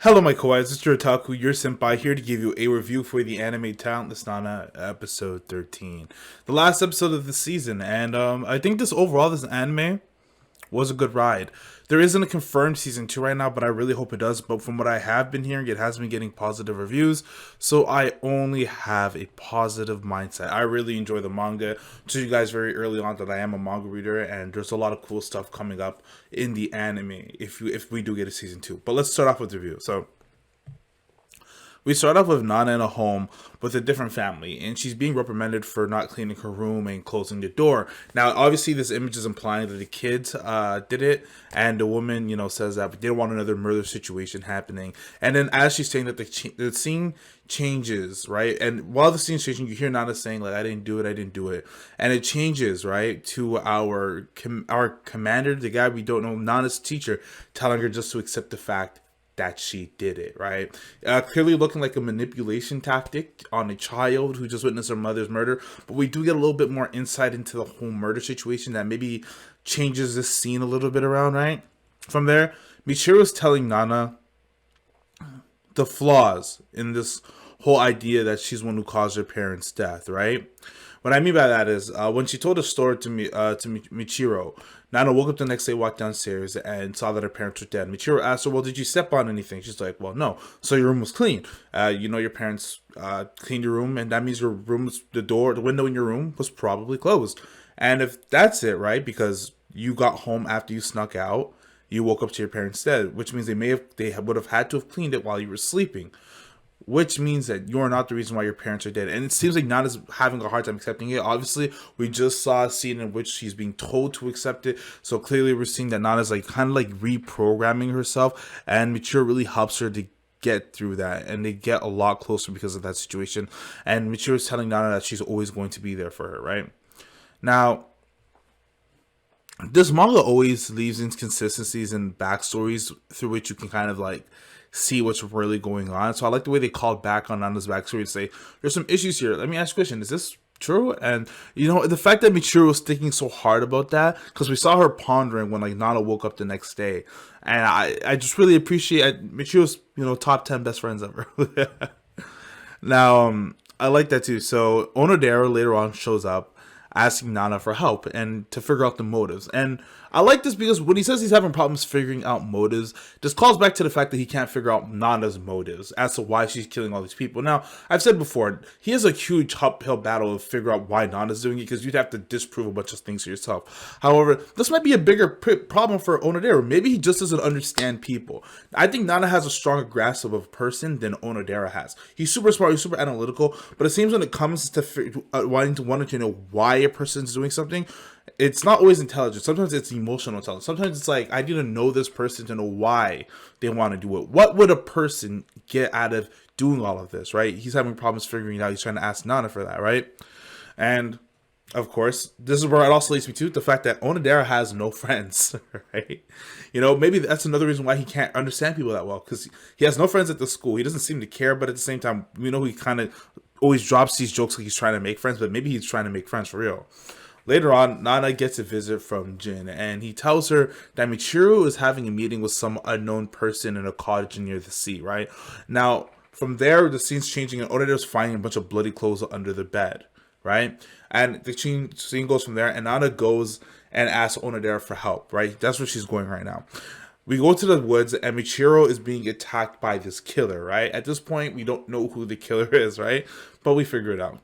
Hello, my kawaii. It's your Otaku, your senpai, here to give you a review for the anime Talentless episode 13. The last episode of the season, and I think this anime was a good ride. There isn't a confirmed season 2 right now, but I really hope it does. But from what I have been hearing, it has been getting positive reviews. So I only have a positive mindset. I really enjoy the manga. To you guys very early on that I am a manga reader, and there's a lot of cool stuff coming up in the anime if we do get a season 2. But let's start off with the review. So we start off with Nana in a home with a different family, and she's being reprimanded for not cleaning her room and closing the door. Now, obviously, this image is implying that the kids did it, and the woman, says that we didn't want another murder situation happening. And then, as she's saying that, the scene changes, right? And while the scene's changing, you hear Nana saying like, "I didn't do it," and it changes, right, to our commander, the guy we don't know, Nana's teacher, telling her just to accept the fact that she did it, right? Clearly looking like a manipulation tactic on a child who just witnessed her mother's murder. But we do get a little bit more insight into the whole murder situation that maybe changes this scene a little bit around, right? From there, Michiru's telling Nana the flaws in this whole idea that she's the one who caused her parents' death, right? What I mean by that is when she told the story to Michiro, Nana woke up the next day, walked downstairs, and saw that her parents were dead. Michiro asked her, "Well, did you step on anything?" She's like, "Well, no." So your room was clean. Your parents cleaned your room, and that means your room's the window in your room was probably closed. And if that's it, right? Because you got home after you snuck out, you woke up to your parents dead, which means they would have had to have cleaned it while you were sleeping, which means that you're not the reason why your parents are dead. And it seems like Nana's having a hard time accepting it. Obviously, we just saw a scene in which she's being told to accept it. So clearly we're seeing that Nana's like kind of like reprogramming herself, and Michiru really helps her to get through that, and they get a lot closer because of that situation. And Michiru is telling Nana that she's always going to be there for her, right? Now, this manga always leaves inconsistencies and backstories through which you can kind of like see what's really going on. So I like the way they called back on Nana's backstory and say, "There's some issues here. Let me ask you a question. Is this true?" And the fact that Michiru was thinking so hard about that, because we saw her pondering when like Nana woke up the next day, and I just really appreciate Michiru's top 10 best friends ever. Now I like that too. So Onadara later on shows up asking Nana for help and to figure out the motives. And I like this because when he says he's having problems figuring out motives, this calls back to the fact that he can't figure out Nana's motives as to why she's killing all these people. Now, I've said before, he has a huge uphill battle to figure out why Nana's doing it, because you'd have to disprove a bunch of things to yourself. However, this might be a bigger problem for Onodera. Maybe he just doesn't understand people. I think Nana has a stronger grasp of a person than Onodera has. He's super smart, he's super analytical, but it seems when it comes to wanting to know why a person's doing something, it's not always intelligence. Sometimes it's emotional intelligence. Sometimes it's like, I need to know this person to know why they want to do it. What would a person get out of doing all of this, right? He's having problems figuring it out. He's trying to ask Nana for that, right? And of course, this is where it also leads me to the fact that Onadara has no friends, right? Maybe that's another reason why he can't understand people that well, because he has no friends at the school. He doesn't seem to care, but at the same time, he kind of always drops these jokes like he's trying to make friends, but maybe he's trying to make friends for real. Later on, Nana gets a visit from Jin, and he tells her that Michiru is having a meeting with some unknown person in a cottage near the sea, right? Now, from there, the scene's changing, and Onodera's finding a bunch of bloody clothes under the bed, right? And the scene goes from there, and Nana goes and asks Onodera for help, right? That's where she's going right now. We go to the woods, and Michiru is being attacked by this killer, right? At this point, we don't know who the killer is, right? But we figure it out.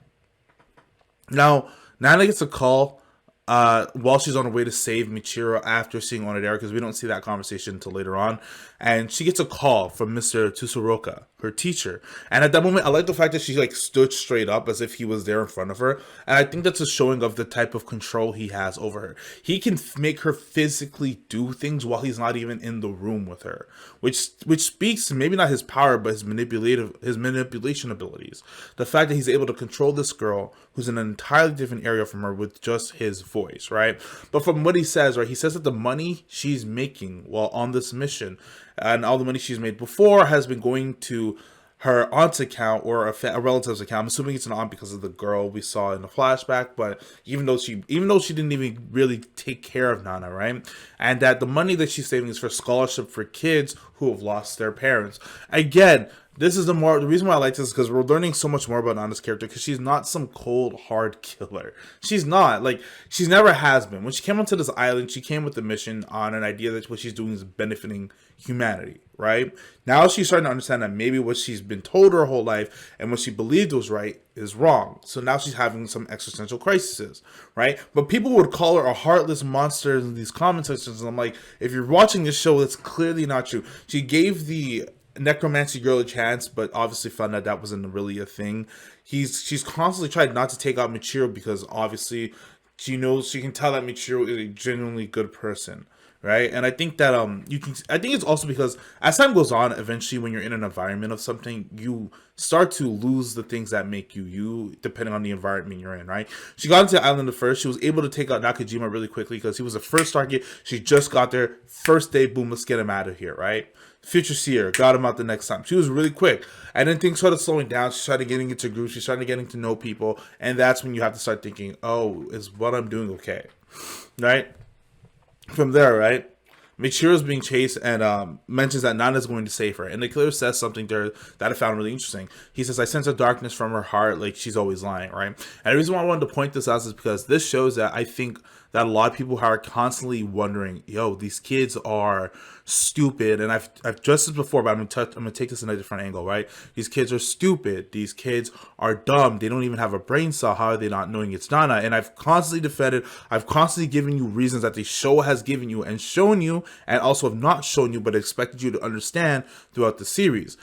Now, Nana gets a call while she's on her way to save Michiru after seeing Onodera, because we don't see that conversation until later on. And she gets a call from Mr. Tsuruoka, her teacher. And at that moment, I like the fact that she like stood straight up as if he was there in front of her. And I think that's a showing of the type of control he has over her. He can make her physically do things while he's not even in the room with her, which speaks to maybe not his power, but his manipulation abilities. The fact that he's able to control this girl who's in an entirely different area from her with just his voice, right? But from what he says, right, he says that the money she's making while on this mission and all the money she's made before has been going to her aunt's account or a relative's account. I'm assuming it's an aunt because of the girl we saw in the flashback. But even though she didn't even really take care of Nana, right? And that the money that she's saving is for scholarship for kids who have lost their parents. Again, this is the reason why I like this is because we're learning so much more about Nana's character, because she's not some cold hard killer. She's not, like, she's never has been. When she came onto this island, she came with the mission on an idea that what she's doing is benefiting humanity, right? Now she's starting to understand that maybe what she's been told her whole life and what she believed was right is wrong. So now she's having some existential crises, right? But people would call her a heartless monster in these comment sections, and I'm like, if you're watching this show, that's clearly not true. She gave the necromancy girl a chance, but obviously found out that wasn't really a thing. She's constantly tried not to take out Matero because obviously she can tell that Matero is a genuinely good person, right? And I think that I think it's also because as time goes on, eventually when you're in an environment of something, you start to lose the things that make you depending on the environment you're in, right? She got into the island first. She was able to take out Nakajima really quickly because he was the first target. She just got there. First day, boom, let's get him out of here, right? Future Seer got him out the next time. She was really quick. And then things started slowing down. She started getting into groups. She started getting to know people. And that's when you have to start thinking, oh, is what I'm doing okay? Right? From there, right? Michiro's being chased and mentions that Nana's going to save her. And the killer says something there that I found really interesting. He says, I sense a darkness from her heart, like she's always lying, right? And the reason why I wanted to point this out is because this shows that I think that a lot of people are constantly wondering, yo, these kids are stupid. And I've addressed this before, but I'm gonna take this in a different angle, right? These kids are stupid. These kids are dumb. They don't even have a brain cell. How are they not knowing it's Nana? And I've constantly defended, I've constantly given you reasons that the show has given you and shown you, and also have not shown you, but expected you to understand throughout the series.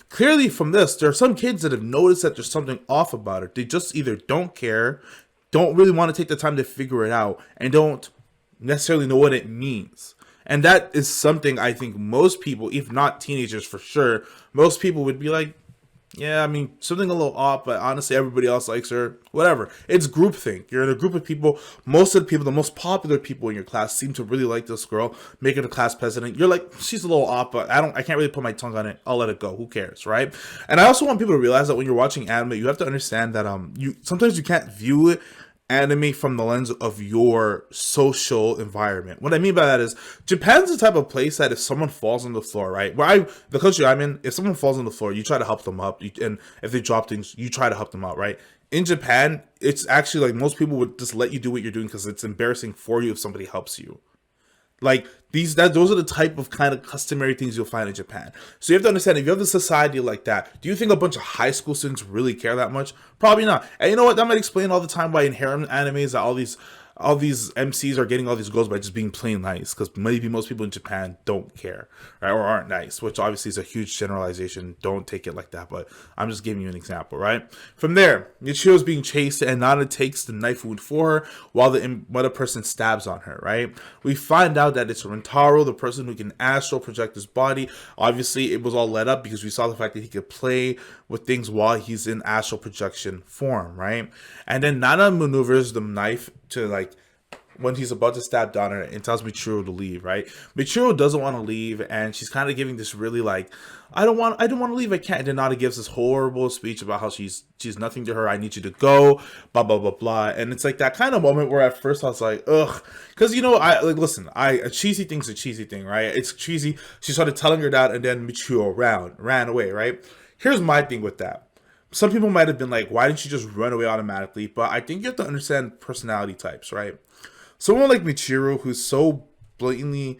Clearly from this, there are some kids that have noticed that there's something off about it. They just either don't care, don't really want to take the time to figure it out, and don't necessarily know what it means. And that is something I think most people, if not teenagers for sure, most people would be like, yeah, I mean, something a little off, but honestly, everybody else likes her. Whatever. It's groupthink. You're in a group of people. Most of the people, the most popular people in your class seem to really like this girl, make her the class president. You're like, she's a little off, but I can't really put my tongue on it. I'll let it go. Who cares, right? And I also want people to realize that when you're watching anime, you have to understand that sometimes you can't view it anime from the lens of your social environment. What I mean by that is, Japan's the type of place that if someone falls on the floor, right? The country I'm in, if someone falls on the floor, you try to help them up, and if they drop things, you try to help them out, right? In Japan, it's actually like most people would just let you do what you're doing because it's embarrassing for you if somebody helps you. Like those are the type of kind of customary things you'll find in Japan. So you have to understand, if you have a society like that, do you think a bunch of high school students really care that much? Probably not. And you know what? That might explain all the time why in harem animes that all these MCs are getting all these girls by just being plain nice, because maybe most people in Japan don't care, right, or aren't nice, which obviously is a huge generalization. Don't take it like that, but I'm just giving you an example, right? From there, Michiro's being chased, and Nana takes the knife wound for her while the person stabs on her, right? We find out that it's Rentaro, the person who can astral project his body. Obviously, it was all led up because we saw the fact that he could play with things while he's in astral projection form, right? And then Nana maneuvers the knife to, like, when he's about to stab Donna, and tells Michiru to leave, right? Michiru doesn't want to leave, and she's kind of giving this really like, I don't want to leave, I can't. And then Nana gives this horrible speech about how she's nothing to her, I need you to go, blah blah blah blah. And it's like that kind of moment where at first I was like, ugh, because a cheesy thing's a cheesy thing, right? It's cheesy. She started telling her that, and then Michiru ran away, right? Here's my thing with that. Some people might have been like, why didn't you just run away automatically? But I think you have to understand personality types, right? Someone like Michiru, who's so blatantly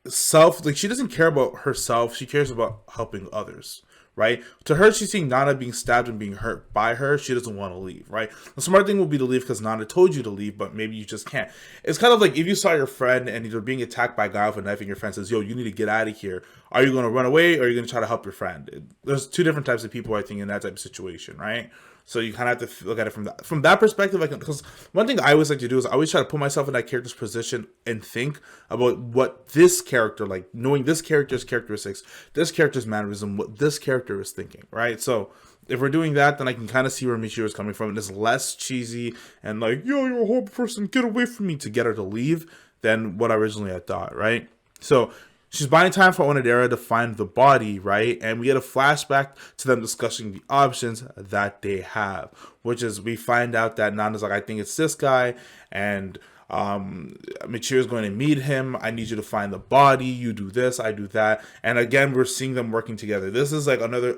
she doesn't care about herself, she cares about helping others, right? To her, she's seeing Nana being stabbed and being hurt by her. She doesn't want to leave, right? The smart thing would be to leave because Nana told you to leave, but maybe you just can't. It's kind of like if you saw your friend and you're being attacked by a guy with a knife and your friend says, yo, you need to get out of here. Are you going to run away or are you going to try to help your friend? There's two different types of people, I think, in that type of situation, right? So you kind of have to look at it from that perspective. Because one thing I always like to do is I always try to put myself in that character's position and think about what this character, like knowing this character's characteristics, this character's mannerism, what this character is thinking, right? So if we're doing that, then I can kind of see where Michiru is coming from. It's less cheesy and like, yo, you're a horrible person, get away from me, to get her to leave, than what I originally had thought, right? So she's buying time for Onadara to find the body, right? And we get a flashback to them discussing the options that they have, which is we find out that Nana's like, I think it's this guy, and Michiru's going to meet him. I need you to find the body. You do this, I do that, and again, we're seeing them working together. This is like another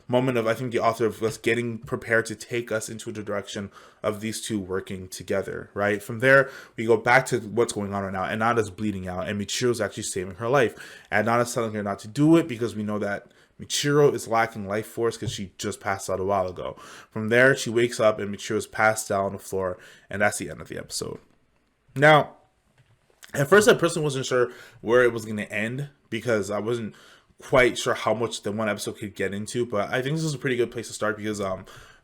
moment of, I think, the author of us getting prepared to take us into the direction of these two working together, right? From there, we go back to what's going on right now, and Nana's bleeding out, and Michiru's actually saving her life, and Nana's telling her not to do it because we know that Michiro is lacking life force because she just passed out a while ago. From there, she wakes up and Michiro's passed out on the floor, and that's the end of the episode. Now, at first, I personally wasn't sure where it was going to end because I wasn't quite sure how much the one episode could get into, but I think this is a pretty good place to start because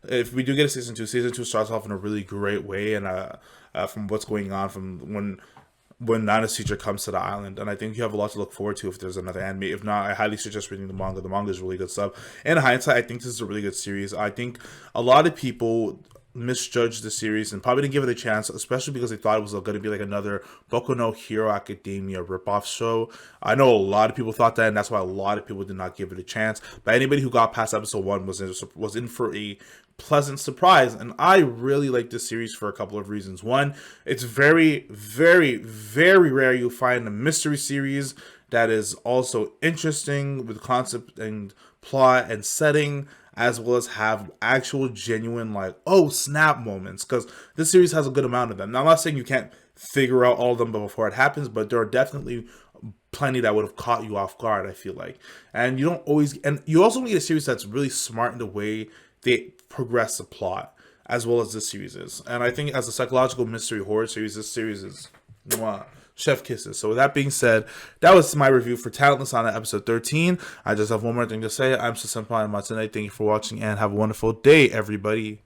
if we do get a season two starts off in a really great way, and from what's going on from when Nana's teacher comes to the island, and I think you have a lot to look forward to if there's another anime. If not, I highly suggest reading the manga. The manga is really good stuff. In hindsight, I think this is a really good series. I think a lot of people misjudged the series and probably didn't give it a chance, especially because they thought it was going to be like another Boku no Hero Academia ripoff show. I know a lot of people thought that, and that's why a lot of people did not give it a chance. But anybody who got past episode 1 was in for a pleasant surprise, and I really like this series for a couple of reasons. One, it's very, very, very rare you find a mystery series that is also interesting with concept and plot and setting, as well as have actual genuine like, oh snap moments, because this series has a good amount of them. Now, I'm not saying you can't figure out all of them before it happens, but there are definitely plenty that would have caught you off guard, I feel like. And you don't always, and you also need a series that's really smart in the way they progress the plot, as well as this series is. And I think as a psychological mystery horror series, this series is mwah, chef kisses. So with that being said, that was my review for Talentless on episode 13. I just have one more thing to say. I'm Senpai and Matane. Thank you for watching and have a wonderful day, everybody.